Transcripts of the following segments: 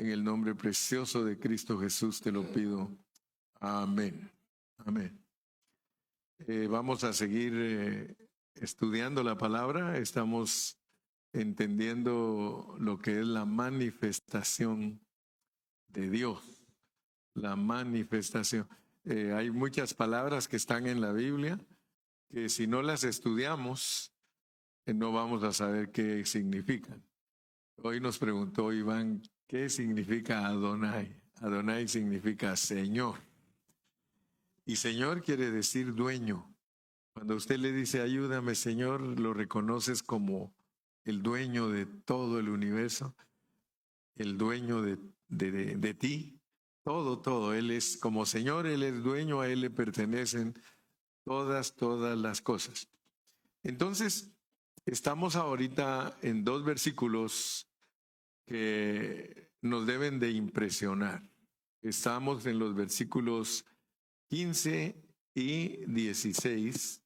En el nombre precioso de Cristo Jesús te lo pido. Amén. Amén. Vamos a seguir estudiando la palabra. Estamos entendiendo lo que es la manifestación de Dios. La manifestación. Hay muchas palabras que están en la Biblia que si no las estudiamos, no vamos a saber qué significan. Hoy nos preguntó Iván, ¿qué significa Adonai? Adonai significa Señor. Y Señor quiere decir dueño. Cuando usted le dice ayúdame Señor, lo reconoces como el dueño de todo el universo, el dueño de ti, todo. Él es como Señor, Él es dueño, a Él le pertenecen todas las cosas. Entonces, estamos ahorita en 2 versículos que nos deben de impresionar. Estamos en los versículos 15 y 16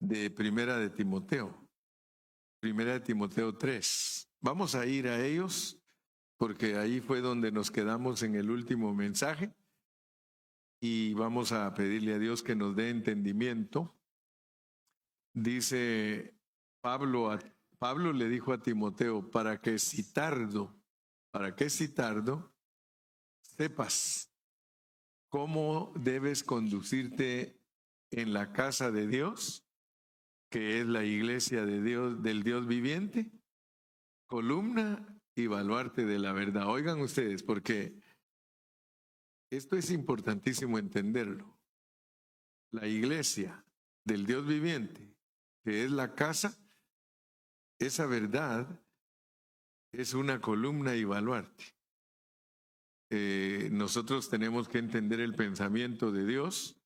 de Primera de Timoteo. Primera de Timoteo 3. Vamos a ir a ellos porque ahí fue donde nos quedamos en el último mensaje y vamos a pedirle a Dios que nos dé entendimiento. Dice Pablo le dijo a Timoteo, para que si tardo, sepas cómo debes conducirte en la casa de Dios, que es la iglesia de Dios, del Dios viviente, columna y baluarte de la verdad. Oigan ustedes, porque esto es importantísimo entenderlo. La iglesia del Dios viviente, que es la casa, esa verdad es una columna y baluarte. Nosotros tenemos que entender el pensamiento de Dios,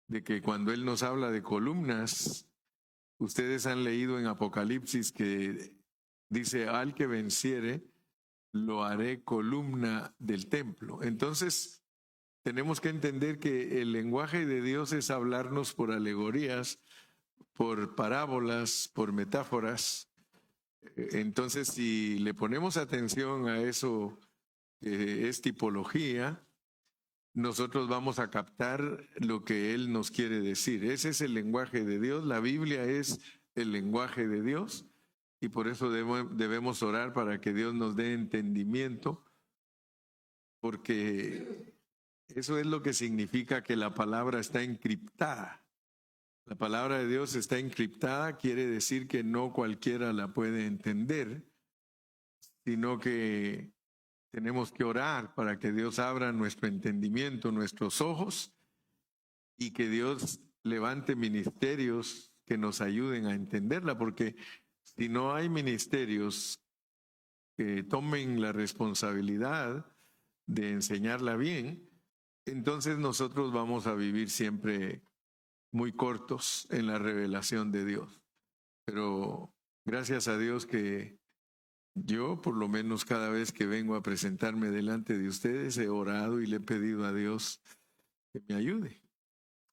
de que cuando Él nos habla de columnas, ustedes han leído en Apocalipsis que dice, al que venciere, lo haré columna del templo. Entonces, tenemos que entender que el lenguaje de Dios es hablarnos por alegorías, por parábolas, por metáforas. Entonces, si le ponemos atención a eso que es tipología, nosotros vamos a captar lo que Él nos quiere decir. Ese es el lenguaje de Dios. La Biblia es el lenguaje de Dios y por eso debemos orar para que Dios nos dé entendimiento, porque eso es lo que significa que la palabra está encriptada. La palabra de Dios está encriptada, quiere decir que no cualquiera la puede entender, sino que tenemos que orar para que Dios abra nuestro entendimiento, nuestros ojos, y que Dios levante ministerios que nos ayuden a entenderla, porque si no hay ministerios que tomen la responsabilidad de enseñarla bien, entonces nosotros vamos a vivir siempre muy cortos en la revelación de Dios. Pero gracias a Dios que yo, por lo menos cada vez que vengo a presentarme delante de ustedes, he orado y le he pedido a Dios que me ayude.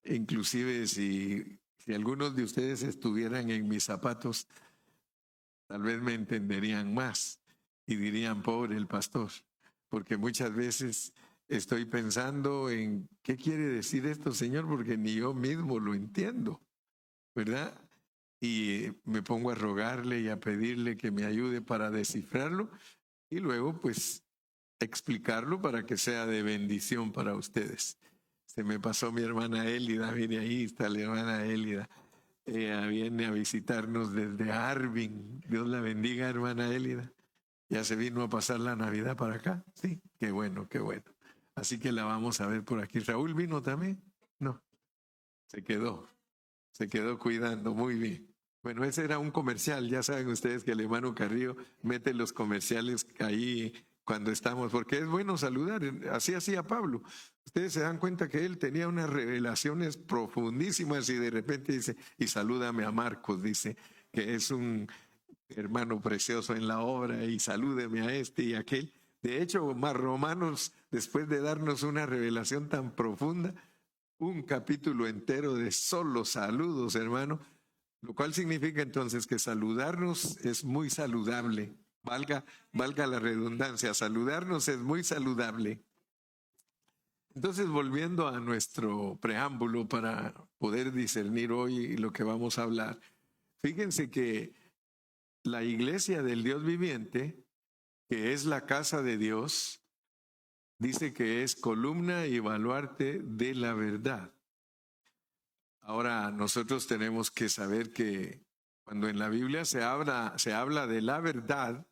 Inclusive si algunos de ustedes estuvieran en mis zapatos, tal vez me entenderían más y dirían, pobre el pastor, porque muchas veces estoy pensando en qué quiere decir esto, Señor, porque ni yo mismo lo entiendo, ¿verdad? Y me pongo a rogarle y a pedirle que me ayude para descifrarlo y luego pues explicarlo para que sea de bendición para ustedes. Se me pasó mi hermana Élida, mire ahí está la hermana Élida. Ella viene a visitarnos desde Arvin. Dios la bendiga, hermana Élida. Ya se vino a pasar la Navidad para acá. Sí, qué bueno, qué bueno. Así que la vamos a ver por aquí. ¿Raúl vino también? No, se quedó cuidando, muy bien. Bueno, ese era un comercial, ya saben ustedes que el hermano Carrillo mete los comerciales ahí cuando estamos, porque es bueno saludar, así hacía Pablo. Ustedes se dan cuenta que él tenía unas revelaciones profundísimas y de repente dice, y salúdame a Marcos, dice, que es un hermano precioso en la obra, y salúdeme a este y aquel. De hecho, Romanos, después de darnos una revelación tan profunda, un capítulo entero de solo saludos, hermano, lo cual significa entonces que saludarnos es muy saludable, valga la redundancia, saludarnos es muy saludable. Entonces, volviendo a nuestro preámbulo para poder discernir hoy lo que vamos a hablar, fíjense que la iglesia del Dios viviente, que es la casa de Dios, dice que es columna y baluarte de la verdad. Ahora, nosotros tenemos que saber que cuando en la Biblia se habla de la verdad,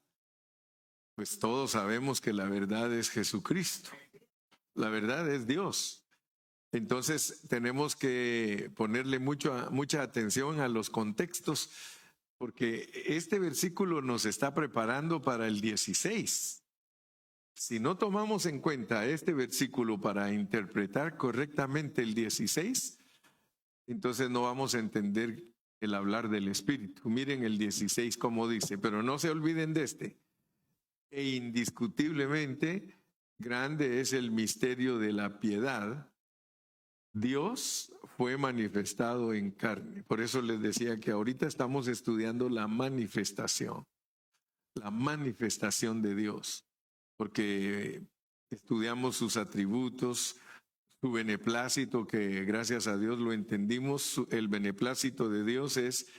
pues todos sabemos que la verdad es Jesucristo. La verdad es Dios. Entonces tenemos que ponerle mucha atención a los contextos, porque este versículo nos está preparando para el 16. Si no tomamos en cuenta este versículo para interpretar correctamente el 16, entonces no vamos a entender el hablar del Espíritu. Miren el 16 como dice, pero no se olviden de este. E indiscutiblemente grande es el misterio de la piedad. Dios fue manifestado en carne. Por eso les decía que ahorita estamos estudiando la manifestación de Dios, porque estudiamos sus atributos, su beneplácito, que gracias a Dios lo entendimos. El beneplácito de Dios es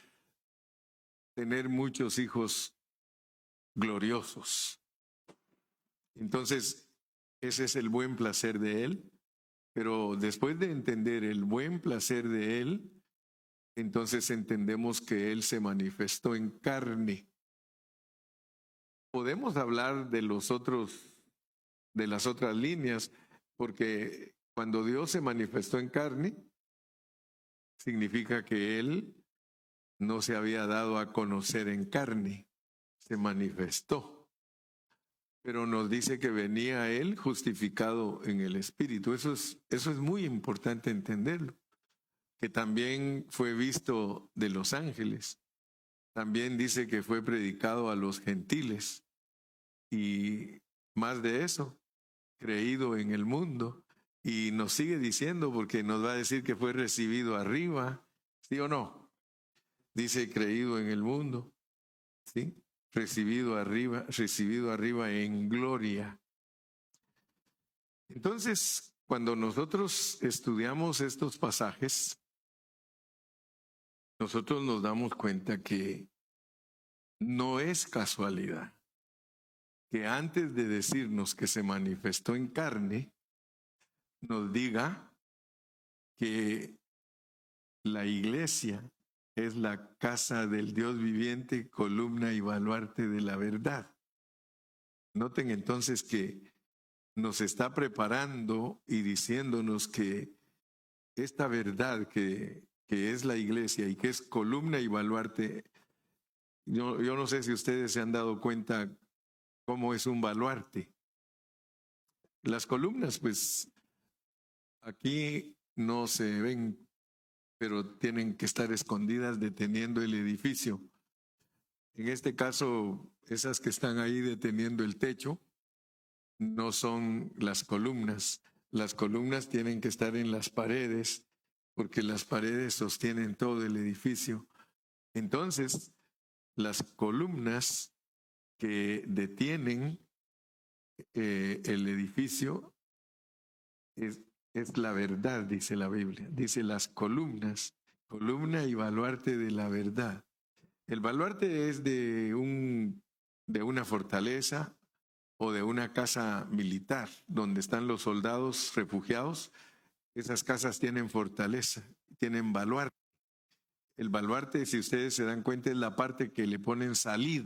tener muchos hijos gloriosos. Entonces, ese es el buen placer de Él. Pero después de entender el buen placer de Él, entonces entendemos que Él se manifestó en carne. Podemos hablar de las otras líneas, porque cuando Dios se manifestó en carne, significa que Él no se había dado a conocer en carne, se manifestó. Pero nos dice que venía Él justificado en el Espíritu. Eso es muy importante entenderlo. Que también fue visto de los ángeles. También dice que fue predicado a los gentiles. Y más de eso, creído en el mundo. Y nos sigue diciendo, porque nos va a decir que fue recibido arriba. ¿Sí o no? Dice creído en el mundo. ¿Sí? Recibido arriba en gloria. Entonces, cuando nosotros estudiamos estos pasajes, nosotros nos damos cuenta que no es casualidad que antes de decirnos que se manifestó en carne, nos diga que la iglesia es la casa del Dios viviente, columna y baluarte de la verdad. Noten entonces que nos está preparando y diciéndonos que esta verdad que es la iglesia y que es columna y baluarte, yo no sé si ustedes se han dado cuenta cómo es un baluarte. Las columnas, pues, aquí no se ven, pero tienen que estar escondidas deteniendo el edificio. En este caso, esas que están ahí deteniendo el techo no son las columnas. Las columnas tienen que estar en las paredes, porque las paredes sostienen todo el edificio. Entonces, las columnas que detienen el edificio es la verdad, dice la Biblia. Dice las columnas, columna y baluarte de la verdad. El baluarte es de una fortaleza o de una casa militar donde están los soldados refugiados. Esas casas tienen fortaleza, tienen baluarte. El baluarte, si ustedes se dan cuenta, es la parte que le ponen salida.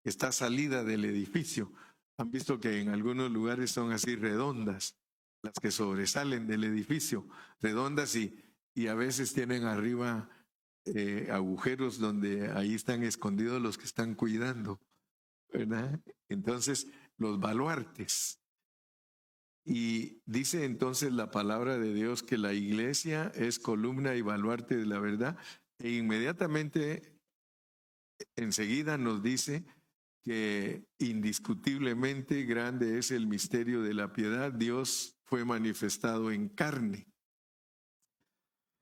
Está salida del edificio. Han visto que en algunos lugares son así redondas, las que sobresalen del edificio, redondas y a veces tienen arriba agujeros donde ahí están escondidos los que están cuidando, ¿verdad? Entonces, los baluartes. Y dice entonces la palabra de Dios que la iglesia es columna y baluarte de la verdad, e inmediatamente enseguida nos dice que indiscutiblemente grande es el misterio de la piedad. Dios fue manifestado en carne.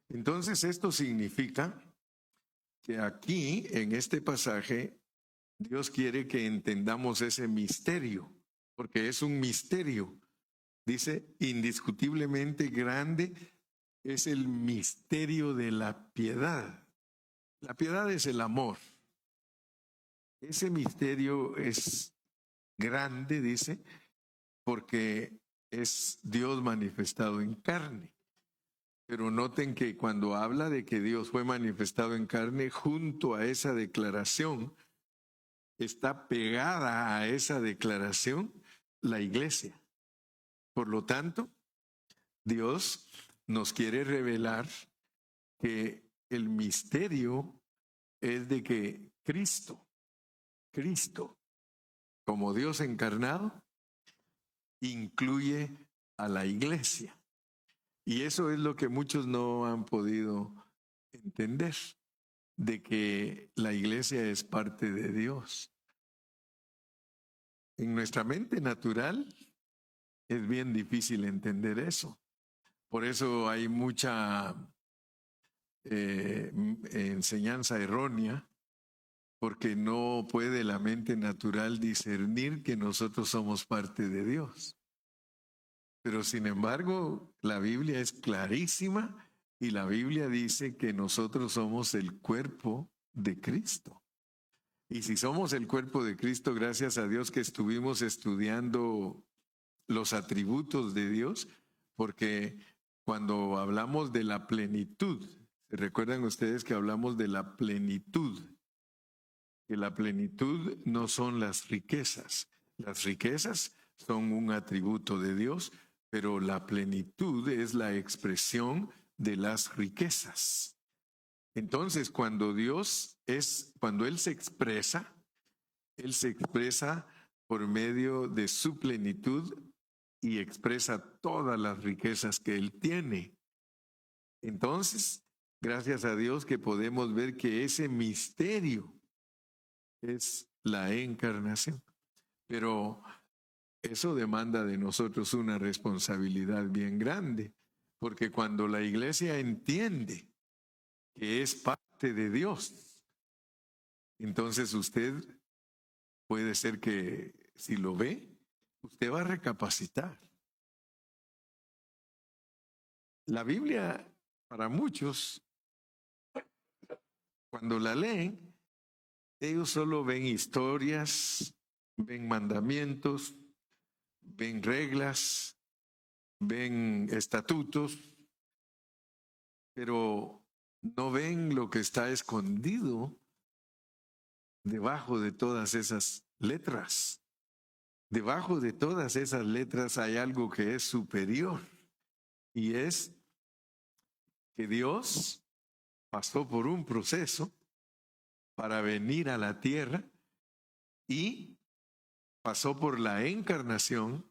Entonces esto significa que aquí, en este pasaje, Dios quiere que entendamos ese misterio, porque es un misterio. Dice, indiscutiblemente grande es el misterio de la piedad. La piedad es el amor. Ese misterio es grande, dice, porque es Dios manifestado en carne. Pero noten que cuando habla de que Dios fue manifestado en carne, junto a esa declaración, está pegada a esa declaración la iglesia. Por lo tanto, Dios nos quiere revelar que el misterio es de que Cristo, como Dios encarnado, incluye a la iglesia. Y eso es lo que muchos no han podido entender, de que la iglesia es parte de Dios. En nuestra mente natural es bien difícil entender eso. Por eso hay mucha enseñanza errónea, porque no puede la mente natural discernir que nosotros somos parte de Dios. Pero sin embargo, la Biblia es clarísima y la Biblia dice que nosotros somos el cuerpo de Cristo. Y si somos el cuerpo de Cristo, gracias a Dios que estuvimos estudiando los atributos de Dios, porque cuando hablamos de la plenitud, ¿se recuerdan ustedes que hablamos de la plenitud? Que la plenitud no son las riquezas. Las riquezas son un atributo de Dios, pero la plenitud es la expresión de las riquezas. Entonces, cuando Él se expresa por medio de su plenitud y expresa todas las riquezas que Él tiene. Entonces, gracias a Dios que podemos ver que ese misterio es la encarnación. Pero eso demanda de nosotros una responsabilidad bien grande, porque cuando la iglesia entiende que es parte de Dios, entonces usted puede ser que si lo ve, usted va a recapacitar. La Biblia, para muchos, cuando la leen, ellos solo ven historias, ven mandamientos, ven reglas, ven estatutos, pero no ven lo que está escondido debajo de todas esas letras. Debajo de todas esas letras hay algo que es superior, y es que Dios pasó por un proceso para venir a la tierra y pasó por la encarnación,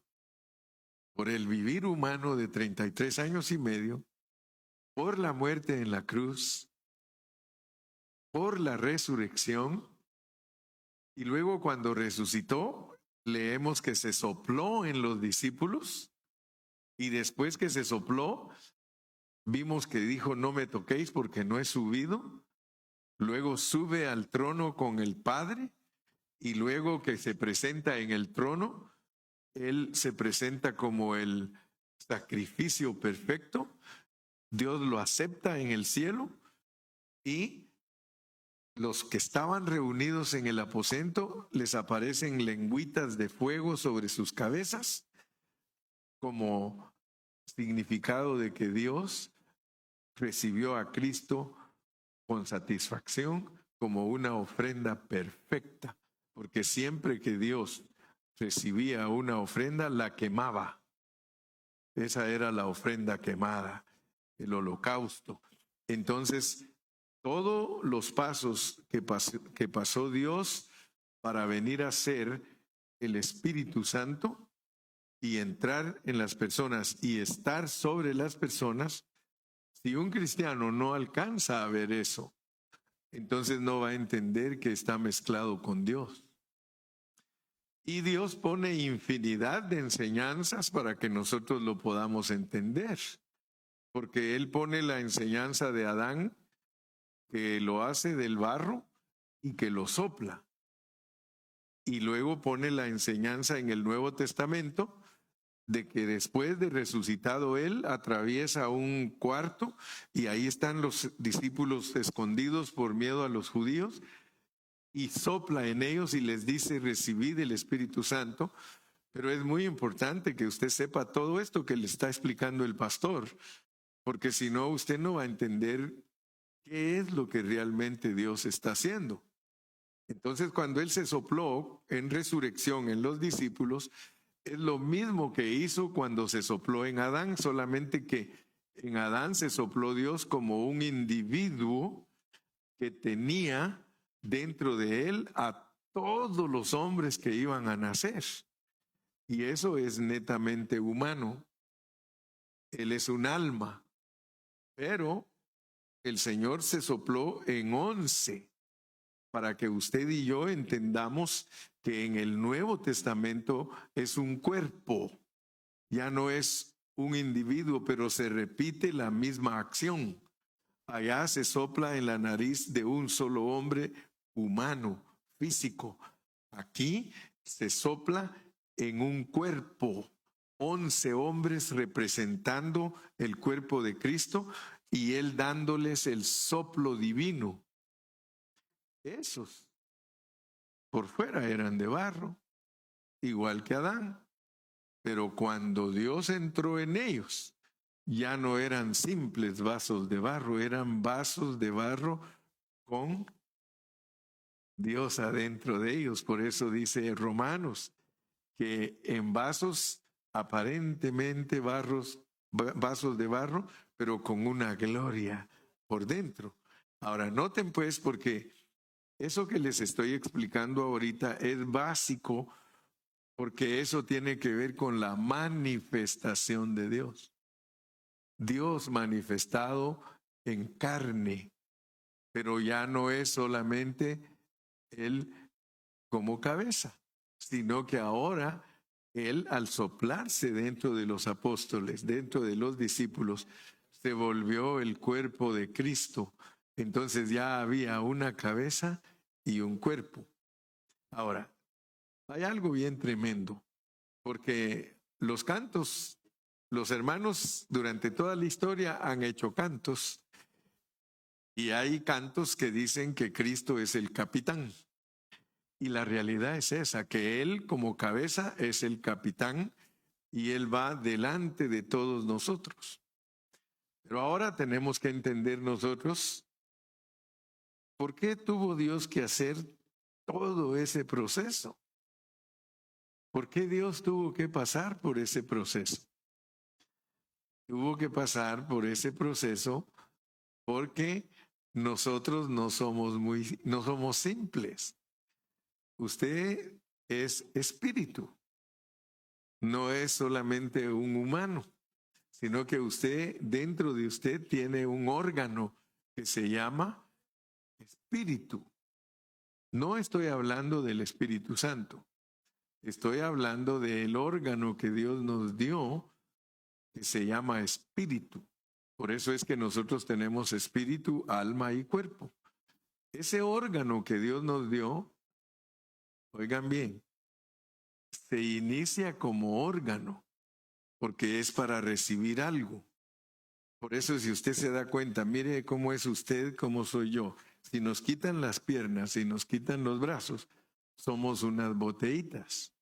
por el vivir humano de 33 años y medio, por la muerte en la cruz, por la resurrección, y luego cuando resucitó, leemos que se sopló en los discípulos, y después que se sopló, vimos que dijo, no me toquéis porque no he subido. Luego sube al trono con el Padre, y luego que se presenta en el trono, Él se presenta como el sacrificio perfecto. Dios lo acepta en el cielo, y los que estaban reunidos en el aposento les aparecen lengüitas de fuego sobre sus cabezas, como significado de que Dios recibió a Cristo con satisfacción como una ofrenda perfecta, porque siempre que Dios recibía una ofrenda, la quemaba. Esa era la ofrenda quemada, el holocausto. Entonces, todos los pasos que pasó Dios para venir a ser el Espíritu Santo y entrar en las personas y estar sobre las personas, si un cristiano no alcanza a ver eso, entonces no va a entender que está mezclado con Dios. Y Dios pone infinidad de enseñanzas para que nosotros lo podamos entender, porque Él pone la enseñanza de Adán, que lo hace del barro y que lo sopla. y luego pone la enseñanza en el Nuevo Testamento de que después de resucitado él atraviesa un cuarto y ahí están los discípulos escondidos por miedo a los judíos y sopla en ellos y les dice: recibid el Espíritu Santo. Pero es muy importante que usted sepa todo esto que le está explicando el pastor, porque si no, usted no va a entender qué es lo que realmente Dios está haciendo. Entonces, cuando él se sopló en resurrección en los discípulos, es lo mismo que hizo cuando se sopló en Adán, solamente que en Adán se sopló Dios como un individuo que tenía dentro de él a todos los hombres que iban a nacer. Y eso es netamente humano. Él es un alma, pero el Señor se sopló en 11 para que usted y yo entendamos que en el Nuevo Testamento es un cuerpo, ya no es un individuo, pero se repite la misma acción. Allá se sopla en la nariz de un solo hombre humano, físico. Aquí se sopla en un cuerpo, 11 hombres representando el cuerpo de Cristo y él dándoles el soplo divino. Esos por fuera eran de barro, igual que Adán, pero cuando Dios entró en ellos, ya no eran simples vasos de barro, eran vasos de barro con Dios adentro de ellos. Por eso dice Romanos que en vasos aparentemente vasos de barro, pero con una gloria por dentro. Ahora, noten pues, porque eso que les estoy explicando ahorita es básico, porque eso tiene que ver con la manifestación de Dios. Dios manifestado en carne, pero ya no es solamente Él como cabeza, sino que ahora Él, al soplarse dentro de los apóstoles, dentro de los discípulos, se volvió el cuerpo de Cristo. Entonces ya había una cabeza y un cuerpo. Ahora, hay algo bien tremendo, porque los cantos, los hermanos durante toda la historia han hecho cantos, y hay cantos que dicen que Cristo es el capitán. Y la realidad es esa, que Él como cabeza es el capitán y Él va delante de todos nosotros. Pero ahora tenemos que entender nosotros por qué tuvo Dios que hacer todo ese proceso. ¿Por qué Dios tuvo que pasar por ese proceso? Tuvo que pasar por ese proceso porque nosotros no somos simples. Usted es espíritu, no es solamente un humano, sino que usted, dentro de usted, tiene un órgano que se llama espíritu. No estoy hablando del Espíritu Santo, estoy hablando del órgano que Dios nos dio, que se llama espíritu. Por eso es que nosotros tenemos espíritu, alma y cuerpo. Ese órgano que Dios nos dio, oigan bien, se inicia como órgano, porque es para recibir algo. Por eso, si usted se da cuenta, mire cómo es usted, cómo soy yo. Si nos quitan las piernas, si nos quitan los brazos, somos unas botellitas.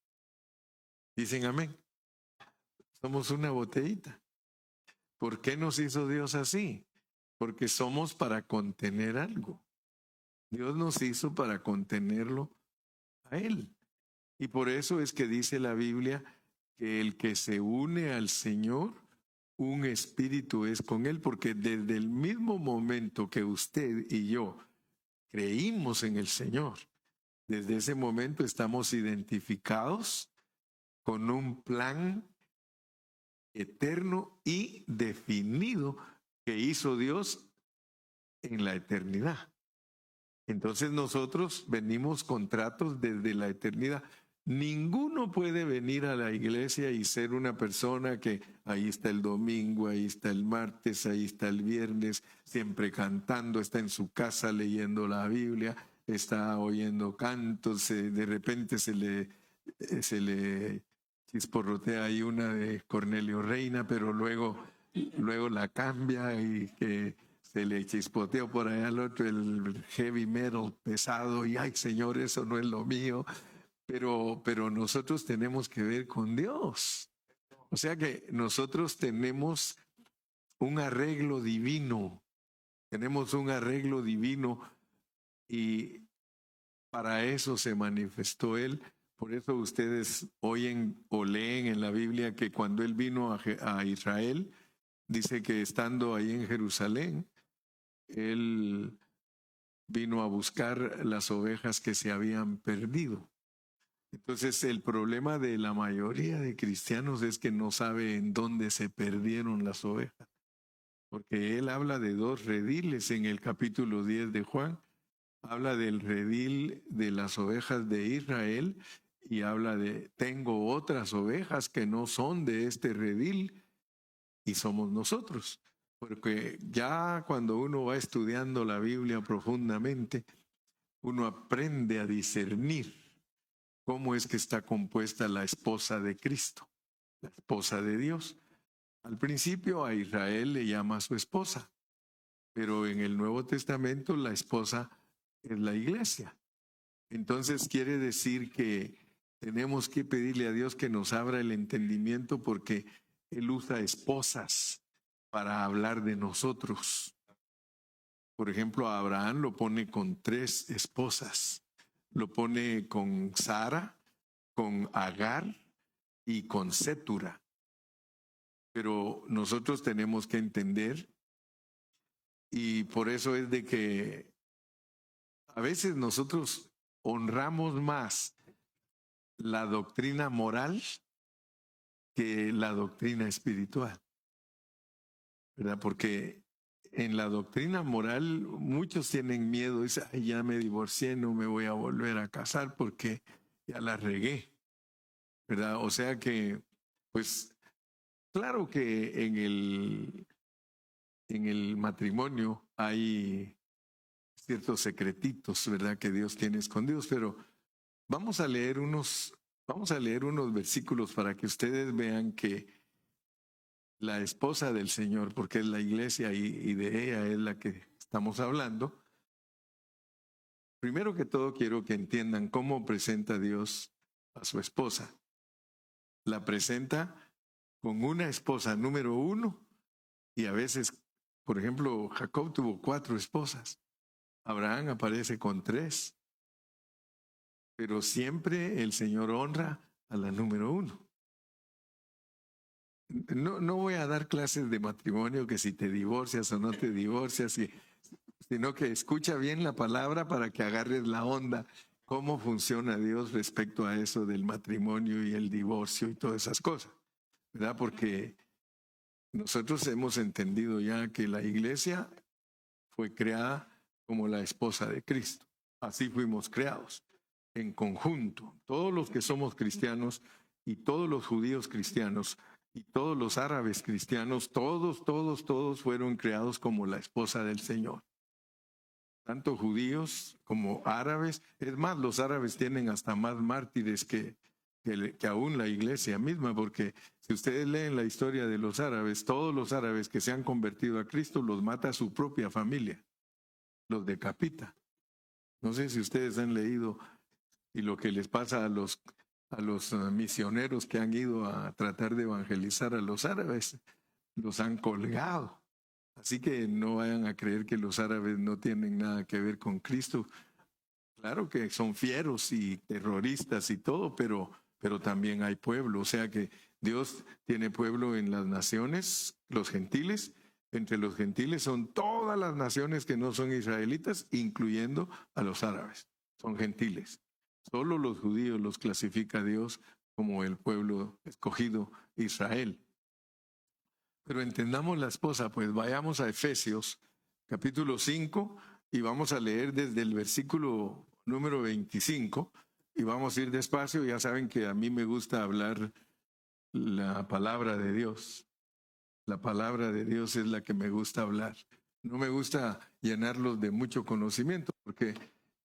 Dicen amén. Somos una botellita. ¿Por qué nos hizo Dios así? Porque somos para contener algo. Dios nos hizo para contenerlo a Él. Y por eso es que dice la Biblia que el que se une al Señor, un espíritu es con Él, porque desde el mismo momento que usted y yo creímos en el Señor, desde ese momento estamos identificados con un plan eterno y definido que hizo Dios en la eternidad. Entonces nosotros venimos con tratos desde la eternidad. Ninguno puede venir a la iglesia y ser una persona que ahí está el domingo, ahí está el martes, ahí está el viernes, siempre cantando, está en su casa leyendo la Biblia. está oyendo cantos, de repente se le chisporrotea ahí una de Cornelio Reina, pero luego la cambia y que se le chispoteó por allá al otro el heavy metal pesado y ay Señor, eso no es lo mío, pero nosotros tenemos que ver con Dios. O sea que nosotros tenemos un arreglo divino, y para eso se manifestó Él. Por eso ustedes oyen o leen en la Biblia que cuando Él vino a Israel, dice que estando ahí en Jerusalén, Él vino a buscar las ovejas que se habían perdido. Entonces el problema de la mayoría de cristianos es que no sabe en dónde se perdieron las ovejas. Porque Él habla de 2 rediles en el capítulo 10 de Juan. Habla del redil de las ovejas de Israel y habla de tengo otras ovejas que no son de este redil y somos nosotros. Porque ya cuando uno va estudiando la Biblia profundamente, uno aprende a discernir cómo es que está compuesta la esposa de Cristo, la esposa de Dios. Al principio a Israel le llama su esposa, pero en el Nuevo Testamento la esposa es la iglesia. Entonces quiere decir que tenemos que pedirle a Dios que nos abra el entendimiento porque Él usa esposas para hablar de nosotros. Por ejemplo, a Abraham lo pone con 3 esposas. Lo pone con Sara, con Agar y con Sétura. Pero nosotros tenemos que entender, y por eso es de que a veces nosotros honramos más la doctrina moral que la doctrina espiritual, ¿verdad? Porque en la doctrina moral muchos tienen miedo, dicen, ay, ya me divorcié, no me voy a volver a casar porque ya la regué, ¿verdad? O sea que, pues, claro que en el matrimonio hay ciertos secretitos, ¿verdad? Que Dios tiene escondidos, pero vamos a leer unos versículos para que ustedes vean que la esposa del Señor, porque es la iglesia y de ella es la que estamos hablando. Primero que todo quiero que entiendan cómo presenta Dios a su esposa. La presenta con una esposa número 1 y a veces, por ejemplo, Jacob tuvo 4 esposas. Abraham aparece con 3. Pero siempre el Señor honra a la número 1. No voy a dar clases de matrimonio, que si te divorcias o no te divorcias, sino que escucha bien la palabra para que agarres la onda, cómo funciona Dios respecto a eso del matrimonio y el divorcio y todas esas cosas, ¿verdad? Porque nosotros hemos entendido ya que la iglesia fue creada como la esposa de Cristo. Así fuimos creados, en conjunto. Todos los que somos cristianos y todos los judíos cristianos y todos los árabes cristianos, todos fueron creados como la esposa del Señor. Tanto judíos como árabes. Es más, los árabes tienen hasta más mártires que aún la iglesia misma, porque si ustedes leen la historia de los árabes, todos los árabes que se han convertido a Cristo los mata su propia familia, los decapita. No sé si ustedes han leído y lo que les pasa a los misioneros que han ido a tratar de evangelizar a los árabes, los han colgado. Así que no vayan a creer que los árabes no tienen nada que ver con Cristo. Claro que son fieros y terroristas y todo, pero también hay pueblo. O sea que Dios tiene pueblo en las naciones, los gentiles. Entre los gentiles son todas las naciones que no son israelitas, incluyendo a los árabes. Son gentiles. Solo los judíos los clasifica Dios como el pueblo escogido, Israel. Pero entendamos la esposa, pues vayamos a Efesios capítulo 5 y vamos a leer desde el versículo número 25 y vamos a ir despacio. Ya saben que a mí me gusta hablar la palabra de Dios. La palabra de Dios es la que me gusta hablar. No me gusta llenarlos de mucho conocimiento porque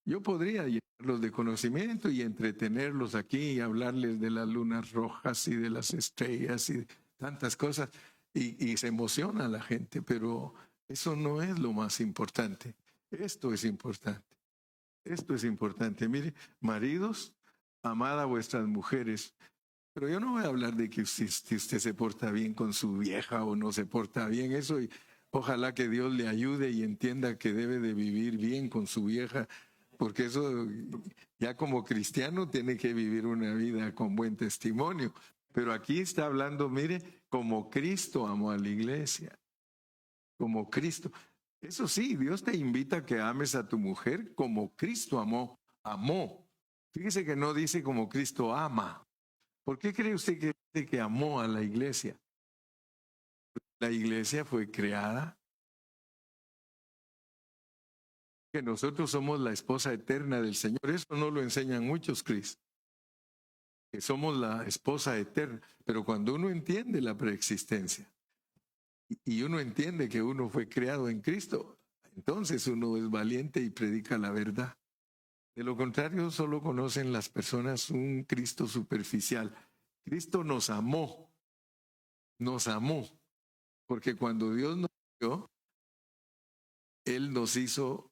Yo podría llenarlos de conocimiento y entretenerlos aquí y hablarles de las lunas rojas y de las estrellas y de tantas cosas y se emociona la gente, pero eso no es lo más importante. Esto es importante. Esto es importante. Mire, maridos, amad a vuestras mujeres. Pero yo no voy a hablar de que si usted se porta bien con su vieja o no se porta bien. Eso, y ojalá que Dios le ayude y entienda que debe de vivir bien con su vieja, porque eso ya como cristiano tiene que vivir una vida con buen testimonio. Pero aquí está hablando, mire, como Cristo amó a la iglesia, como Cristo. Eso sí, Dios te invita a que ames a tu mujer como Cristo amó. Fíjese que no dice como Cristo ama. ¿Por qué cree usted que dice que amó a la iglesia? La iglesia fue creada, que nosotros somos la esposa eterna del Señor. Eso no lo enseñan muchos, Cris, que somos la esposa eterna. Pero cuando uno entiende la preexistencia y uno entiende que uno fue creado en Cristo, entonces uno es valiente y predica la verdad. De lo contrario, solo conocen las personas un Cristo superficial. Cristo nos amó, porque cuando Dios nos dio, Él nos hizo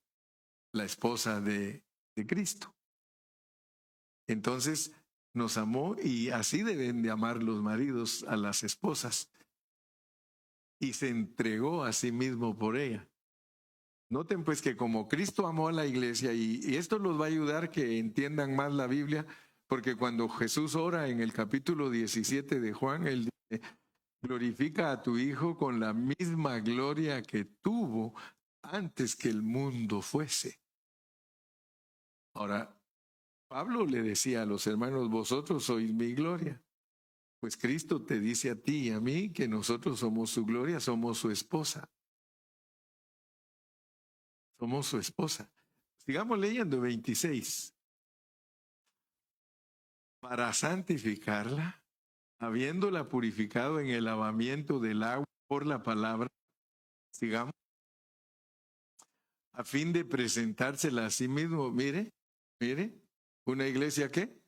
la esposa de Cristo. Entonces nos amó y así deben de amar los maridos a las esposas. Y se entregó a sí mismo por ella. Noten pues que como Cristo amó a la iglesia, y esto los va a ayudar que entiendan más la Biblia, porque cuando Jesús ora en el capítulo 17 de Juan, él dice, glorifica a tu Hijo con la misma gloria que tuvo antes que el mundo fuese. Ahora, Pablo le decía a los hermanos, vosotros sois mi gloria. Pues Cristo te dice a ti y a mí que nosotros somos su gloria, somos su esposa. Somos su esposa. Sigamos leyendo 26. Para santificarla, habiéndola purificado en el lavamiento del agua por la palabra, sigamos, a fin de presentársela a sí mismo. Mire, una iglesia que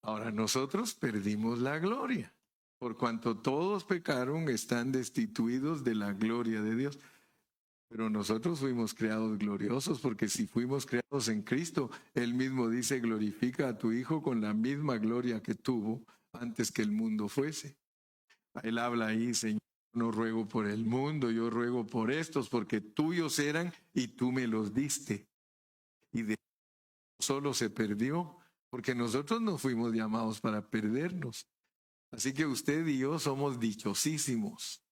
ahora nosotros perdimos la gloria. Por cuanto todos pecaron, están destituidos de la gloria de Dios. Pero nosotros fuimos creados gloriosos, porque si fuimos creados en Cristo, Él mismo dice, glorifica a tu Hijo con la misma gloria que tuvo antes que el mundo fuese. Él habla ahí, Señor, no ruego por el mundo, yo ruego por estos, porque tuyos eran y tú me los diste. Y de solo se perdió, porque nosotros no fuimos llamados para perdernos. Así que usted y yo somos dichosísimos.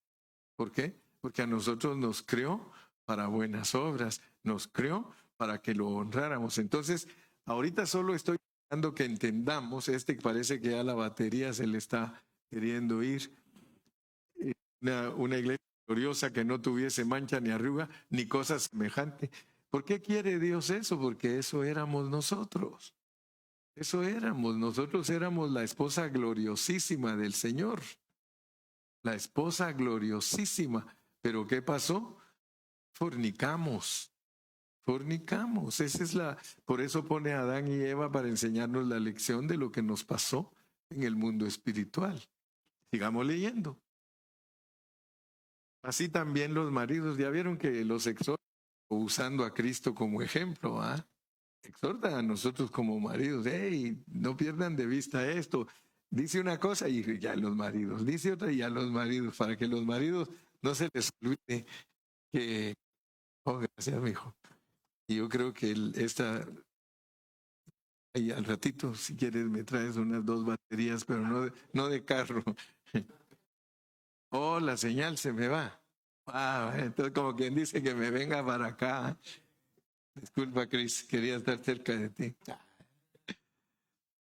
¿Por qué? Porque a nosotros nos creó para buenas obras, nos creó para que lo honráramos. Entonces, ahorita solo estoy dando que entendamos, parece que ya la batería se le está queriendo ir. Una iglesia gloriosa que no tuviese mancha ni arruga, ni cosa semejante. ¿Por qué quiere Dios eso? Porque eso éramos nosotros. Eso éramos, nosotros éramos la esposa gloriosísima del Señor. La esposa gloriosísima. ¿Pero qué pasó? Fornicamos. Por eso pone a Adán y Eva para enseñarnos la lección de lo que nos pasó en el mundo espiritual. Sigamos leyendo. Así también los maridos, ya vieron que los exhortan usando a Cristo como ejemplo, ¿ah? Exhortan a nosotros como maridos, hey, no pierdan de vista esto. Dice una cosa y ya los maridos, dice otra y ya los maridos, para que los maridos no se les olvide que, oh, gracias, mijo. Y yo creo que y al ratito, si quieres, me traes unas 2 baterías, pero no de carro. Oh, la señal se me va. Ah, entonces como quien dice que me venga para acá. Disculpa, Cris, quería estar cerca de ti.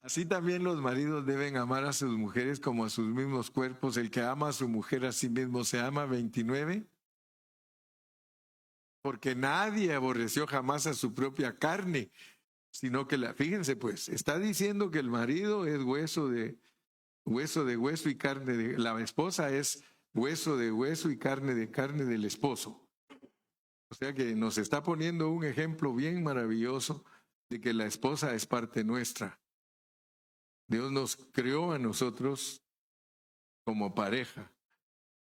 Así también los maridos deben amar a sus mujeres como a sus mismos cuerpos. El que ama a su mujer a sí mismo se ama. 29. Porque nadie aborreció jamás a su propia carne, sino que fíjense pues, está diciendo que el marido es hueso de hueso y carne la esposa es hueso de hueso y carne de carne del esposo. sea que nos está poniendo un ejemplo bien maravilloso de que la esposa es parte nuestra. Dios nos creó a nosotros como pareja.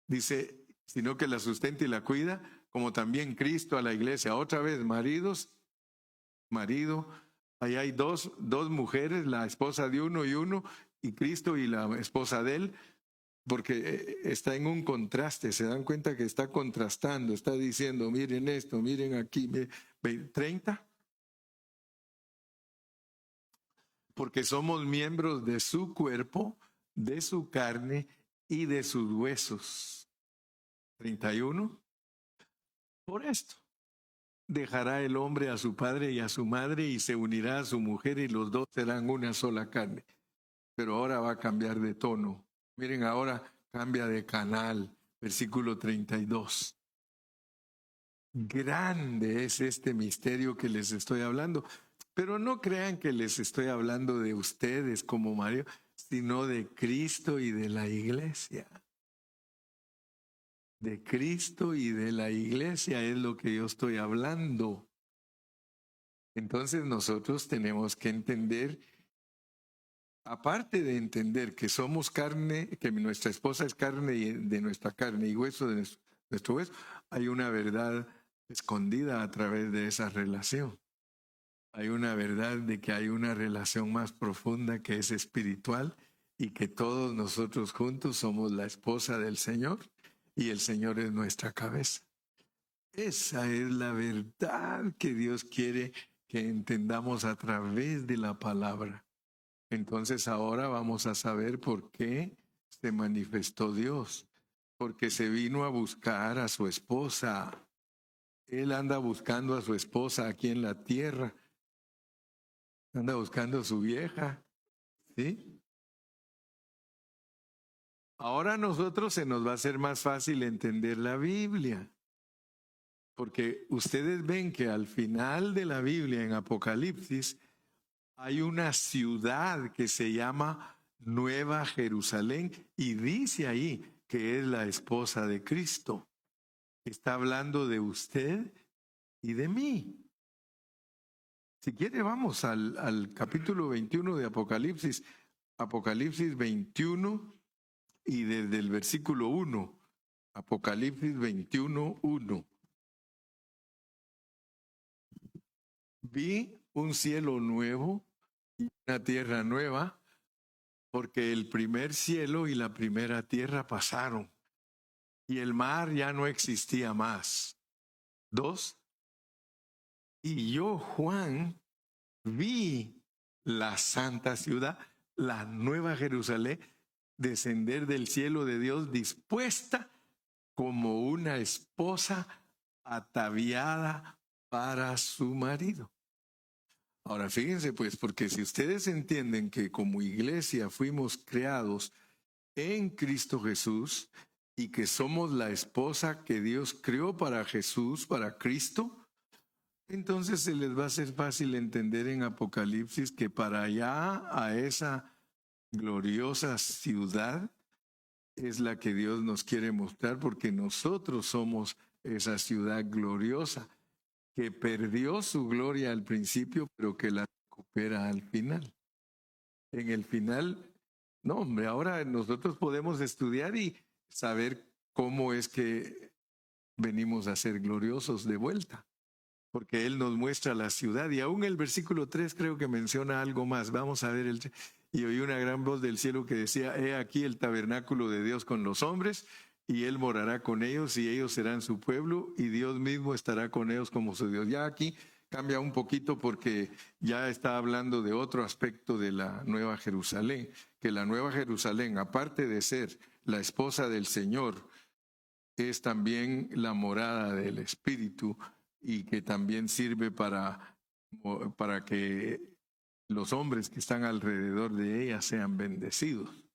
Dice, sino que la sustenta y la cuida, como también Cristo a la iglesia. Otra vez, maridos, marido, ahí hay dos mujeres, la esposa de uno, y Cristo y la esposa de él, porque está en un contraste, se dan cuenta que está contrastando, está diciendo, miren esto, miren aquí, 30, porque somos miembros de su cuerpo, de su carne y de sus huesos. 31, por esto. Dejará el hombre a su padre y a su madre y se unirá a su mujer y los dos serán una sola carne. Pero ahora va a cambiar de tono. Miren, ahora cambia de canal. Versículo 32. Grande es este misterio que les estoy hablando. Pero no crean que les estoy hablando de ustedes como Mario, sino de Cristo y de la iglesia. De Cristo y de la iglesia es lo que yo estoy hablando. Entonces nosotros tenemos que entender, aparte de entender que somos carne, que nuestra esposa es carne de nuestra carne y hueso de nuestro hueso, hay una verdad escondida a través de esa relación. Hay una verdad de que hay una relación más profunda que es espiritual y que todos nosotros juntos somos la esposa del Señor y el Señor es nuestra cabeza. Esa es la verdad que Dios quiere que entendamos a través de la palabra. Entonces ahora vamos a saber por qué se manifestó Dios. Porque se vino a buscar a su esposa. Él anda buscando a su esposa aquí en la tierra. Anda buscando a su vieja. ¿Sí? Ahora a nosotros se nos va a hacer más fácil entender la Biblia. Porque ustedes ven que al final de la Biblia, en Apocalipsis, hay una ciudad que se llama Nueva Jerusalén y dice ahí que es la esposa de Cristo. Está hablando de usted y de mí. Si quiere, vamos al capítulo 21 de Apocalipsis. Apocalipsis 21 y desde el versículo 1. Apocalipsis 21, 1. Vi un cielo nuevo y una tierra nueva, porque el primer cielo y la primera tierra pasaron, y el mar ya no existía más. 2. Y yo, Juan, vi la santa ciudad, la nueva Jerusalén, descender del cielo de Dios, dispuesta como una esposa ataviada para su marido. Ahora fíjense pues, porque si ustedes entienden que como iglesia fuimos creados en Cristo Jesús y que somos la esposa que Dios creó para Jesús, para Cristo, entonces se les va a hacer fácil entender en Apocalipsis que para allá, a esa gloriosa ciudad, es la que Dios nos quiere mostrar, porque nosotros somos esa ciudad gloriosa que perdió su gloria al principio, pero que la recupera al final. En el final, no, hombre, ahora nosotros podemos estudiar y saber cómo es que venimos a ser gloriosos de vuelta, porque Él nos muestra la ciudad y aún el versículo 3 creo que menciona algo más. Vamos a ver y oí una gran voz del cielo que decía, he aquí el tabernáculo de Dios con los hombres, y Él morará con ellos, y ellos serán su pueblo, y Dios mismo estará con ellos como su Dios. Ya aquí cambia un poquito porque ya está hablando de otro aspecto de la Nueva Jerusalén, que la Nueva Jerusalén, aparte de ser la esposa del Señor, es también la morada del Espíritu, y que también sirve para que los hombres que están alrededor de ella sean bendecidos.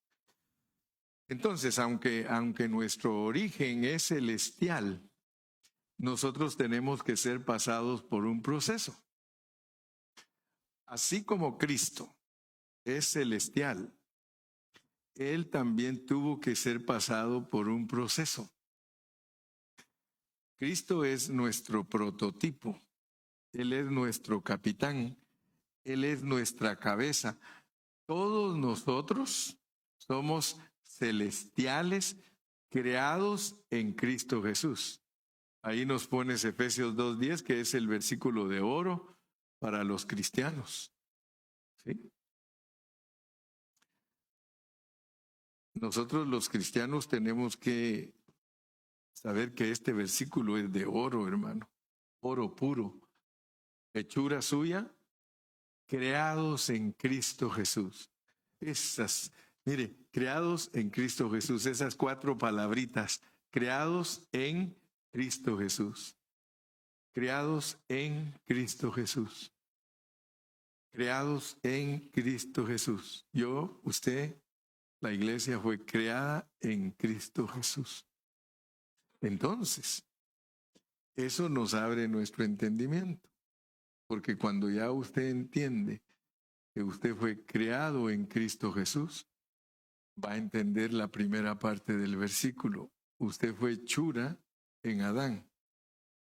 Entonces, aunque nuestro origen es celestial, nosotros tenemos que ser pasados por un proceso. Así como Cristo es celestial, Él también tuvo que ser pasado por un proceso. Cristo es nuestro prototipo. Él es nuestro capitán. Él es nuestra cabeza. Todos nosotros somos celestiales creados en Cristo Jesús. Ahí nos pones Efesios 2:10, que es el versículo de oro para los cristianos. ¿Sí? Nosotros los cristianos tenemos que saber que este versículo es de oro, hermano. Oro puro. Hechura suya, creados en Cristo Jesús. Mire, creados en Cristo Jesús, esas 4 palabritas, creados en Cristo Jesús. Creados en Cristo Jesús. Creados en Cristo Jesús. Yo, usted, la iglesia fue creada en Cristo Jesús. Entonces, eso nos abre nuestro entendimiento. Porque cuando ya usted entiende que usted fue creado en Cristo Jesús, va a entender la primera parte del versículo. Usted fue hechura en Adán.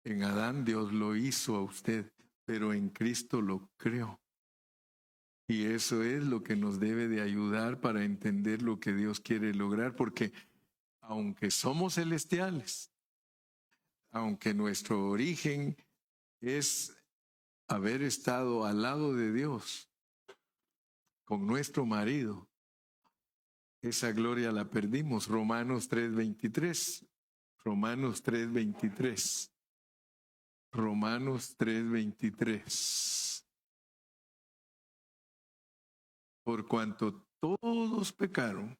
En Adán Dios lo hizo a usted, pero en Cristo lo creó. Y eso es lo que nos debe de ayudar para entender lo que Dios quiere lograr, porque aunque somos celestiales, aunque nuestro origen es haber estado al lado de Dios con nuestro marido, esa gloria la perdimos. Romanos 3:23. Romanos 3:23. Romanos 3:23. Por cuanto todos pecaron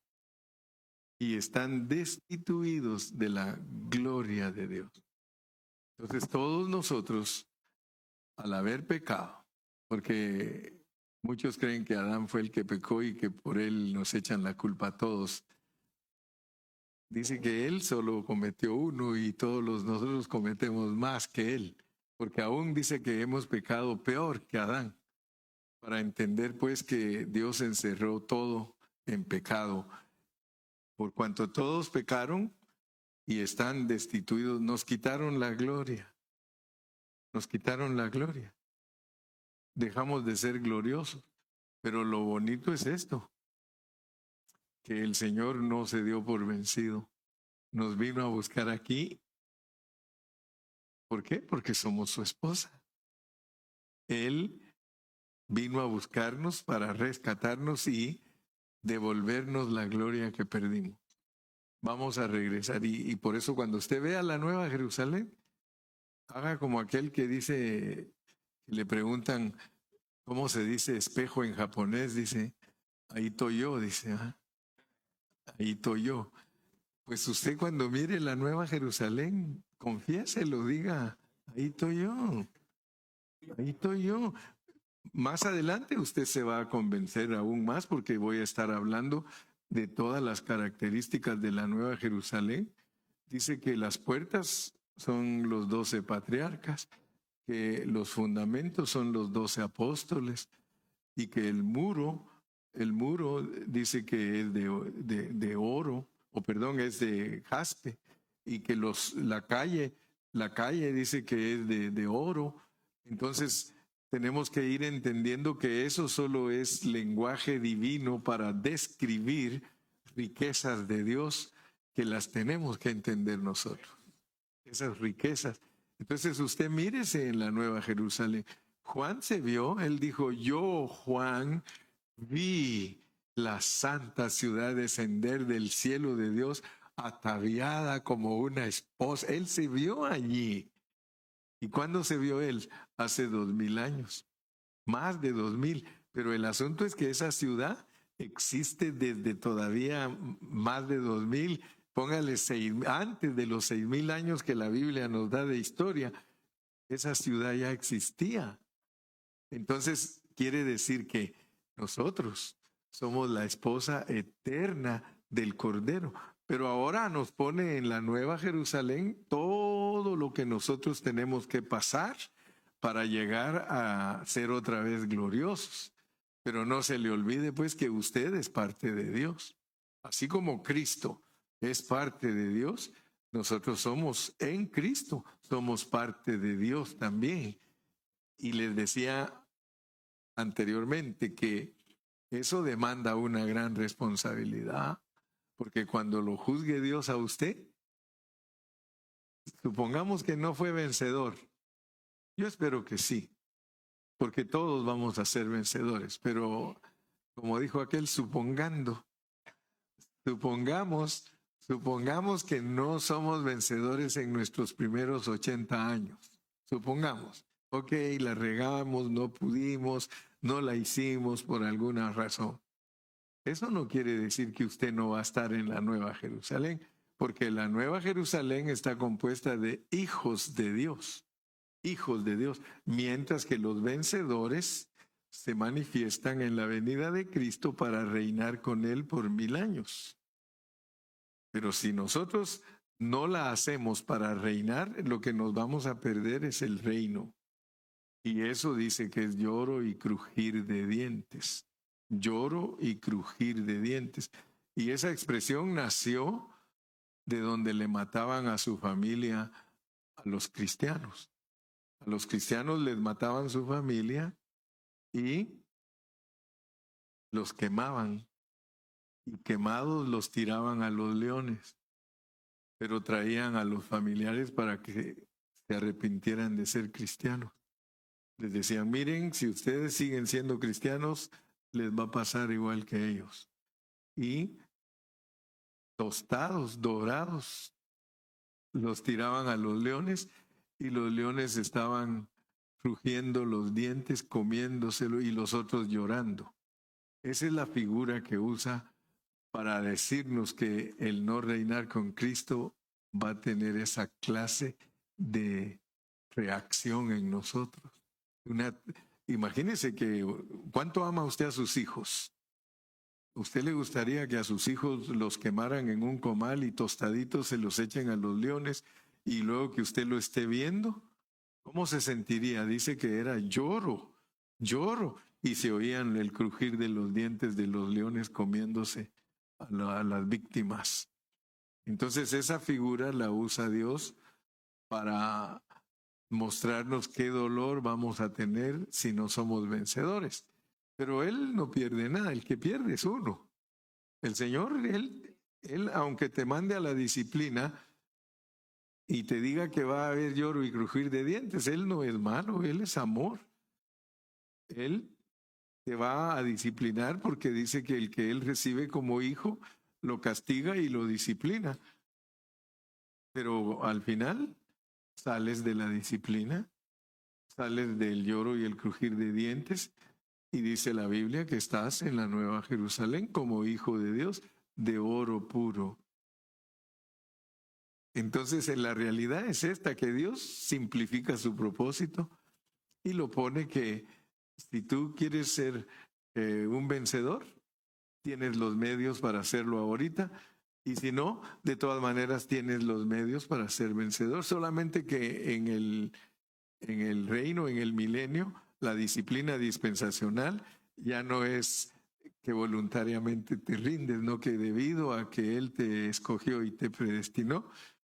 y están destituidos de la gloria de Dios. Entonces todos nosotros, al haber pecado, porque muchos creen que Adán fue el que pecó y que por él nos echan la culpa a todos. Dice que él solo cometió uno y todos nosotros cometemos más que él, porque aún dice que hemos pecado peor que Adán, para entender pues que Dios encerró todo en pecado. Por cuanto todos pecaron y están destituidos, nos quitaron la gloria. Nos quitaron la gloria. Dejamos de ser gloriosos. Pero lo bonito es esto, que el Señor no se dio por vencido. Nos vino a buscar aquí. ¿Por qué? Porque somos su esposa. Él vino a buscarnos para rescatarnos y devolvernos la gloria que perdimos. Vamos a regresar y por eso cuando usted vea la Nueva Jerusalén, haga como aquel que dice, le preguntan, ¿cómo se dice espejo en japonés? Dice, ahí estoy yo, dice, ahí estoy yo. Pues usted cuando mire la Nueva Jerusalén, confiéselo, diga, ahí estoy yo, ahí estoy yo. Más adelante usted se va a convencer aún más porque voy a estar hablando de todas las características de la Nueva Jerusalén. Dice que las puertas son los 12 patriarcas, que los fundamentos son los 12 apóstoles y que el muro dice que es de oro, o perdón, es de jaspe, y que la calle dice que es de oro. Entonces tenemos que ir entendiendo que eso solo es lenguaje divino para describir riquezas de Dios que las tenemos que entender nosotros. Esas riquezas. Entonces usted mírese en la Nueva Jerusalén. Juan se vio, él dijo, yo, Juan, vi la santa ciudad descender del cielo de Dios ataviada como una esposa. Él se vio allí. ¿Y cuándo se vio él? Hace 2000 años. Más de 2000. Pero el asunto es que esa ciudad existe desde todavía más de 2000. Póngale antes de los 6000 años que la Biblia nos da de historia. Esa ciudad ya existía. Entonces quiere decir que nosotros somos la esposa eterna del Cordero. Pero ahora nos pone en la Nueva Jerusalén todo lo que nosotros tenemos que pasar para llegar a ser otra vez gloriosos. Pero no se le olvide pues que usted es parte de Dios. Así como Cristo es parte de Dios, nosotros somos en Cristo, somos parte de Dios también. Y les decía anteriormente que eso demanda una gran responsabilidad, porque cuando lo juzgue Dios a usted, supongamos que no fue vencedor. Yo espero que sí, porque todos vamos a ser vencedores, pero como dijo aquel, supongamos que no somos vencedores en nuestros primeros 80 años. Supongamos, ok, la regamos, no pudimos, no la hicimos por alguna razón. Eso no quiere decir que usted no va a estar en la Nueva Jerusalén, porque la Nueva Jerusalén está compuesta de hijos de Dios, mientras que los vencedores se manifiestan en la venida de Cristo para reinar con Él por 1000 años. Pero si nosotros no la hacemos para reinar, lo que nos vamos a perder es el reino. Y eso dice que es lloro y crujir de dientes. Lloro y crujir de dientes. Y esa expresión nació de donde le mataban a su familia a los cristianos. A los cristianos les mataban su familia y los quemaban. Y quemados los tiraban a los leones. Pero traían a los familiares para que se arrepintieran de ser cristianos. Les decían, miren, si ustedes siguen siendo cristianos, les va a pasar igual que ellos. Y tostados, dorados, los tiraban a los leones y los leones estaban crujiendo los dientes, comiéndoselo y los otros llorando. Esa es la figura que usa para decirnos que el no reinar con Cristo va a tener esa clase de reacción en nosotros. Imagínese que cuánto ama usted a sus hijos. ¿Usted le gustaría que a sus hijos los quemaran en un comal y tostaditos se los echen a los leones y luego que usted lo esté viendo? ¿Cómo se sentiría? Dice que era lloro, y se oían el crujir de los dientes de los leones comiéndose a las víctimas. Entonces esa figura la usa Dios para mostrarnos qué dolor vamos a tener si no somos vencedores. Pero Él no pierde nada, el que pierde es uno. El Señor, él aunque te mande a la disciplina y te diga que va a haber lloro y crujir de dientes, Él no es malo, Él es amor. Él te va a disciplinar porque dice que el que Él recibe como hijo lo castiga y lo disciplina. Pero al final sales de la disciplina, sales del lloro y el crujir de dientes, y dice la Biblia que estás en la Nueva Jerusalén como hijo de Dios, de oro puro. Entonces, la realidad es esta, que Dios simplifica su propósito y lo pone que si tú quieres ser un vencedor, tienes los medios para hacerlo ahorita, y si no, de todas maneras tienes los medios para ser vencedor, solamente que en el reino, en el milenio, la disciplina dispensacional ya no es que voluntariamente te rindes, no, que debido a que Él te escogió y te predestinó,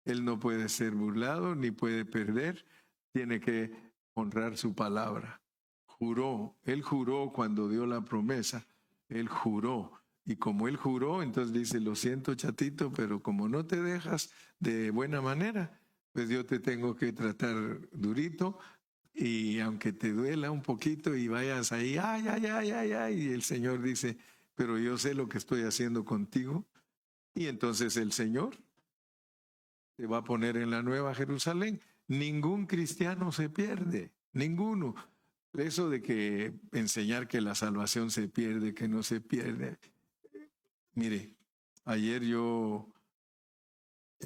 Él no puede ser burlado ni puede perder, tiene que honrar su palabra. Él juró cuando dio la promesa, Él juró. Y como Él juró, entonces dice, lo siento chatito, pero como no te dejas de buena manera, pues yo te tengo que tratar durito, y aunque te duela un poquito y vayas ahí, y el Señor dice, pero yo sé lo que estoy haciendo contigo. Y entonces el Señor te va a poner en la Nueva Jerusalén. Ningún cristiano se pierde, ninguno. Eso de que enseñar que la salvación se pierde, que no se pierde. Mire, ayer yo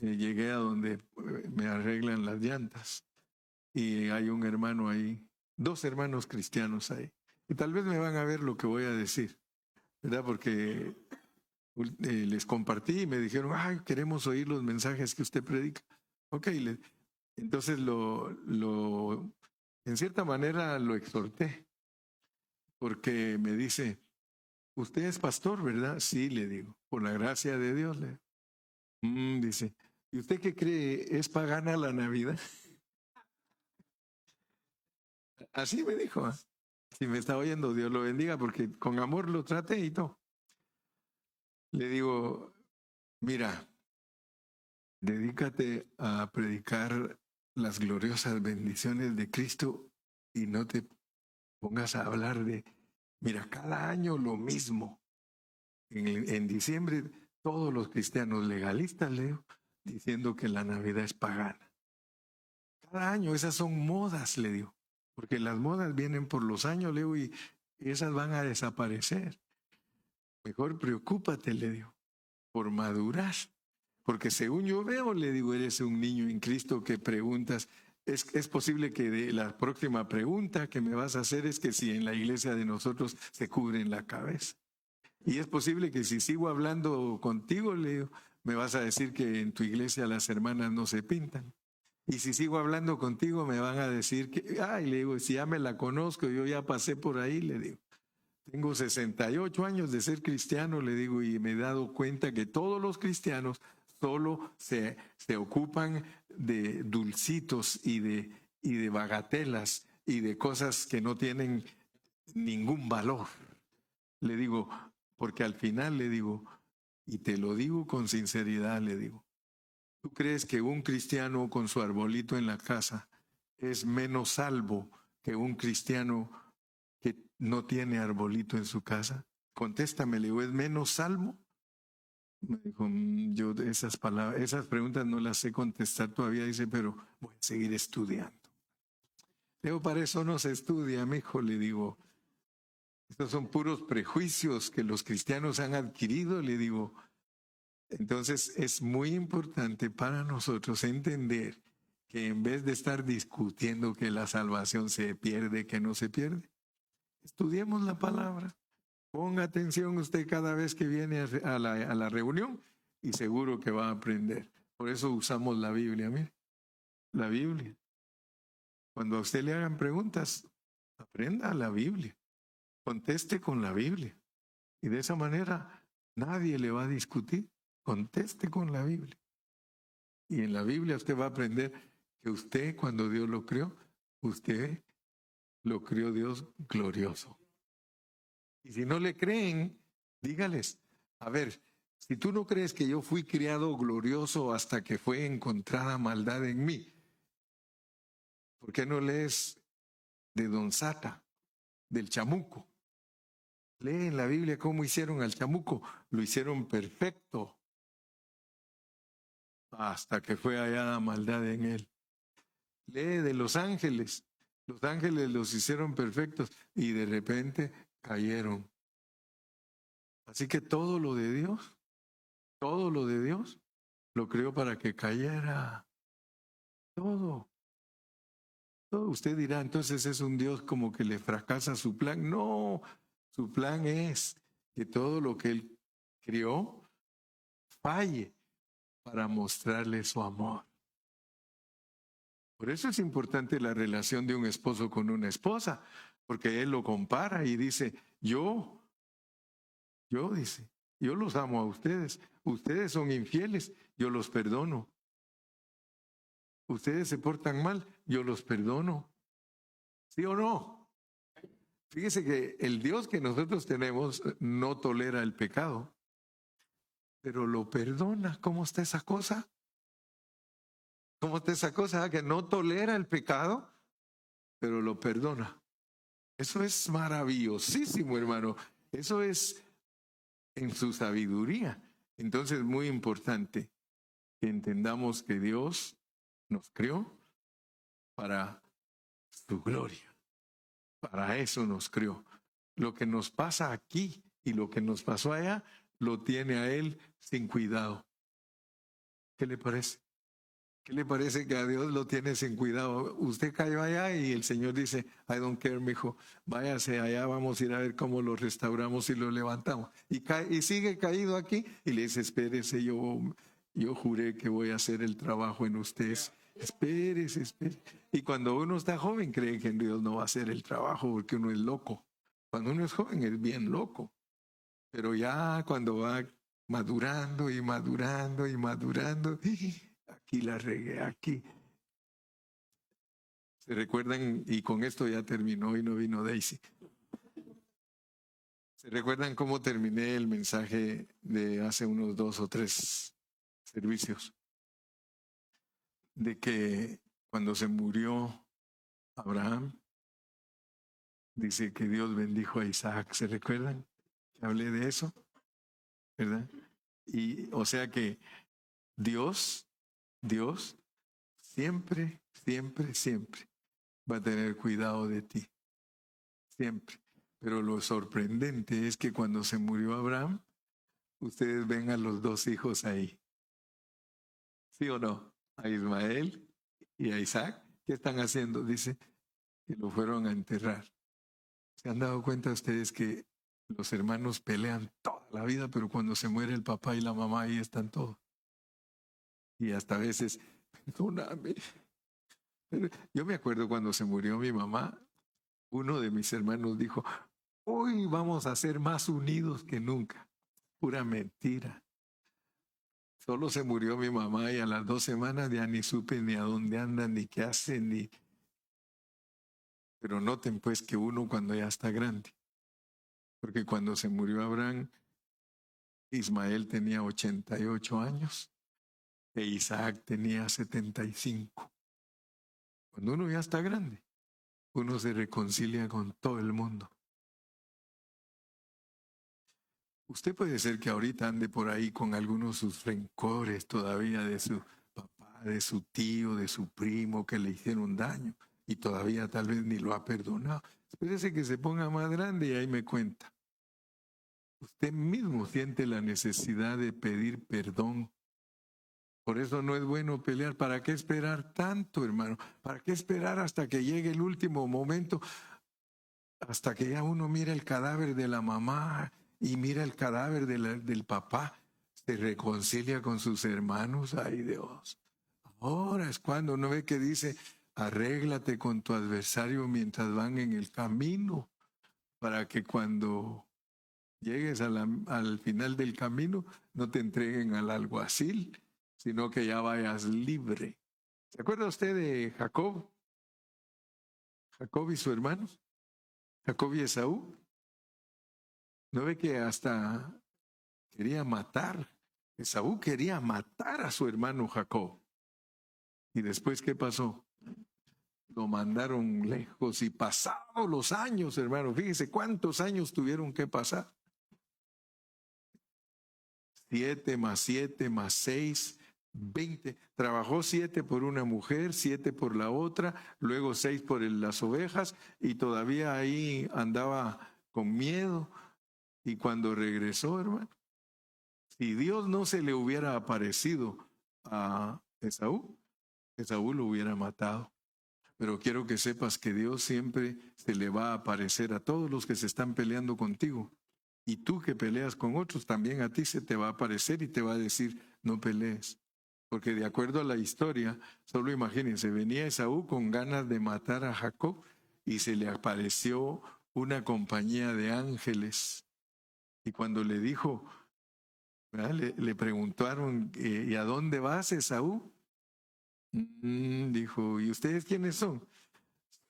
llegué a donde me arreglan las llantas y hay un hermano ahí, 2 hermanos cristianos ahí. Y tal vez me van a ver lo que voy a decir, ¿verdad? Porque les compartí y me dijeron, ay, queremos oír los mensajes que usted predica. Ok, entonces en cierta manera lo exhorté, porque me dice, usted es pastor, ¿verdad? Sí, le digo, por la gracia de Dios. Dice, ¿y usted qué cree? ¿Es pagana la Navidad? Así me dijo. Si me está oyendo, Dios lo bendiga, porque con amor lo traté y todo. Le digo, mira, dedícate a predicar las gloriosas bendiciones de Cristo y no te pongas a hablar de, mira, cada año lo mismo. En diciembre, todos los cristianos legalistas, leo, diciendo que la Navidad es pagana. Cada año, esas son modas, le digo, porque las modas vienen por los años, leo, y esas van a desaparecer. Mejor preocúpate, le digo, por madurar. Porque según yo veo, le digo, eres un niño en Cristo que preguntas. Es posible que la próxima pregunta que me vas a hacer es que si en la iglesia de nosotros se cubren la cabeza. Y es posible que si sigo hablando contigo, Leo, me vas a decir que en tu iglesia las hermanas no se pintan. Y si sigo hablando contigo, me van a decir que, ay, le digo, si ya me la conozco, yo ya pasé por ahí, le digo. Tengo 68 años de ser cristiano, le digo, y me he dado cuenta que todos los cristianos solo se ocupan de dulcitos y de bagatelas y de cosas que no tienen ningún valor. Le digo, porque al final le digo, y te lo digo con sinceridad, le digo, ¿tú crees que un cristiano con su arbolito en la casa es menos salvo que un cristiano que no tiene arbolito en su casa? Contéstame, le digo, ¿es menos salvo? Me dijo, yo esas palabras, esas preguntas no las sé contestar todavía, dice, pero voy a seguir estudiando. Le digo, para eso no se estudia, mijo, le digo. Estos son puros prejuicios que los cristianos han adquirido, le digo. Entonces es muy importante para nosotros entender que en vez de estar discutiendo que la salvación se pierde, que no se pierde, estudiemos la palabra. Ponga atención usted cada vez que viene a la reunión y seguro que va a aprender. Por eso usamos la Biblia, mire, la Biblia. Cuando a usted le hagan preguntas, aprenda la Biblia, conteste con la Biblia. Y de esa manera nadie le va a discutir. Conteste con la Biblia. Y en la Biblia usted va a aprender que usted, cuando Dios lo creó, usted lo creó Dios glorioso. Y si no le creen, dígales, a ver, si tú no crees que yo fui criado glorioso hasta que fue encontrada maldad en mí, ¿por qué no lees de Don Sata, del chamuco? Lee en la Biblia cómo hicieron al chamuco. Lo hicieron perfecto hasta que fue hallada maldad en él. Lee de los ángeles. Los ángeles los hicieron perfectos y de repente cayeron. Así que todo lo de Dios, lo creó para que cayera. Todo. Todo. Usted dirá, entonces es un Dios como que le fracasa su plan. No, su plan es que todo lo que Él crió falle para mostrarle su amor. Por eso es importante la relación de un esposo con una esposa, porque él lo compara y dice, yo dice, yo los amo a ustedes, ustedes son infieles, yo los perdono. Ustedes se portan mal, yo los perdono. ¿Sí o no? Fíjese que el Dios que nosotros tenemos no tolera el pecado, pero lo perdona. ¿Cómo está esa cosa? ¿Cómo está esa cosa que no tolera el pecado, pero lo perdona? Eso es maravillosísimo, hermano. Eso es en su sabiduría. Entonces es muy importante que entendamos que Dios nos creó para su gloria. Para eso nos creó. Lo que nos pasa aquí y lo que nos pasó allá, lo tiene a Él sin cuidado. ¿Qué le parece? ¿Qué le parece que a Dios lo tiene sin cuidado? Usted cayó allá y el Señor dice, I don't care, mijo, váyase allá, vamos a ir a ver cómo lo restauramos y lo levantamos. Y sigue caído aquí y le dice, espérese, yo juré que voy a hacer el trabajo en ustedes. Espérese. Y cuando uno está joven cree que Dios no va a hacer el trabajo porque uno es loco. Cuando uno es joven es bien loco. Pero ya cuando va madurando y madurando y madurando, aquí la regué, aquí. ¿Se recuerdan? Y con esto ya terminó y no vino Daisy. ¿Se recuerdan cómo terminé el mensaje de hace unos 2 o 3 servicios? De que cuando se murió Abraham, dice que Dios bendijo a Isaac. ¿Se recuerdan? Que hablé de eso, ¿verdad? Y o sea que Dios siempre, siempre, siempre va a tener cuidado de ti. Siempre. Pero lo sorprendente es que cuando se murió Abraham, ustedes ven a los 2 hijos ahí. ¿Sí o no? A Ismael y a Isaac. ¿Qué están haciendo? Dice que lo fueron a enterrar. ¿Se han dado cuenta ustedes que los hermanos pelean toda la vida, pero cuando se muere el papá y la mamá, ahí están todos? Y hasta a veces, perdóname. Yo me acuerdo cuando se murió mi mamá, uno de mis hermanos dijo, hoy vamos a ser más unidos que nunca. Pura mentira. Solo se murió mi mamá y a las 2 semanas ya ni supe ni a dónde andan, ni qué hacen, ni... Pero noten pues que uno cuando ya está grande, porque cuando se murió Abraham, Ismael tenía 88 años e Isaac tenía 75. Cuando uno ya está grande, uno se reconcilia con todo el mundo. Usted puede ser que ahorita ande por ahí con algunos de sus rencores todavía de su papá, de su tío, de su primo que le hicieron daño y todavía tal vez ni lo ha perdonado. Espérese que se ponga más grande y ahí me cuenta. Usted mismo siente la necesidad de pedir perdón. Por eso no es bueno pelear. ¿Para qué esperar tanto, hermano? ¿Para qué esperar hasta que llegue el último momento? Hasta que ya uno mira el cadáver de la mamá y mira el cadáver del papá, se reconcilia con sus hermanos. Ay, Dios. Ahora es cuando uno ve que dice, arréglate con tu adversario mientras van en el camino, para que cuando llegues al final del camino no te entreguen al alguacil, sino que ya vayas libre. ¿Se acuerda usted de Jacob? Jacob y sus hermanos. Jacob y Esaú. ¿No ve que hasta quería matar? Esaú quería matar a su hermano Jacob. ¿Y después qué pasó? Lo mandaron lejos y pasados los años, hermano. Fíjese cuántos años tuvieron que pasar. 7 más 7 más 6, 20. Trabajó 7 por una mujer, 7 por la otra, luego 6 por las ovejas y todavía ahí andaba con miedo. Y cuando regresó, hermano, si Dios no se le hubiera aparecido a Esaú, Esaú lo hubiera matado. Pero quiero que sepas que Dios siempre se le va a aparecer a todos los que se están peleando contigo. Y tú que peleas con otros, también a ti se te va a aparecer y te va a decir, no pelees. Porque de acuerdo a la historia, solo imagínense, venía Esaú con ganas de matar a Jacob y se le apareció una compañía de ángeles. Y cuando le dijo, le preguntaron, ¿y a dónde vas, Esaú? Dijo, ¿y ustedes quiénes son?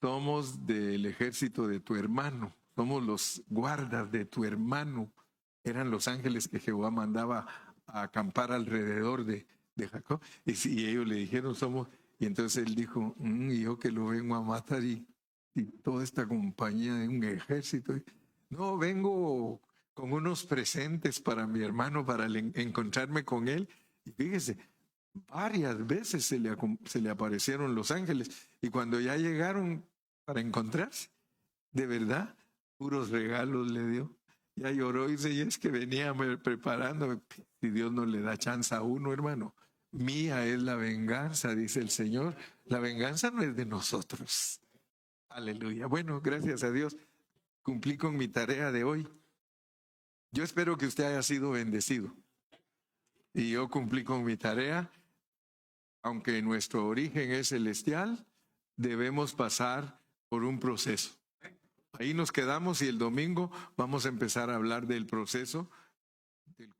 Somos del ejército de tu hermano, somos los guardas de tu hermano. Eran los ángeles que Jehová mandaba a acampar alrededor de Jacob. Y ellos le dijeron, somos... Y entonces él dijo, y yo que lo vengo a matar y toda esta compañía de un ejército. No, vengo con unos presentes para mi hermano, para encontrarme con él. Y fíjese, varias veces se le aparecieron los ángeles. Y cuando ya llegaron para encontrarse, de verdad, puros regalos le dio. Ya lloró y dice, y es que venía preparándome. Si Dios no le da chance a uno, hermano. Mía es la venganza, dice el Señor. La venganza no es de nosotros. Aleluya. Bueno, gracias a Dios, cumplí con mi tarea de hoy. Yo espero que usted haya sido bendecido. Y yo cumplí con mi tarea. Aunque nuestro origen es celestial, debemos pasar por un proceso. Ahí nos quedamos y el domingo vamos a empezar a hablar del proceso del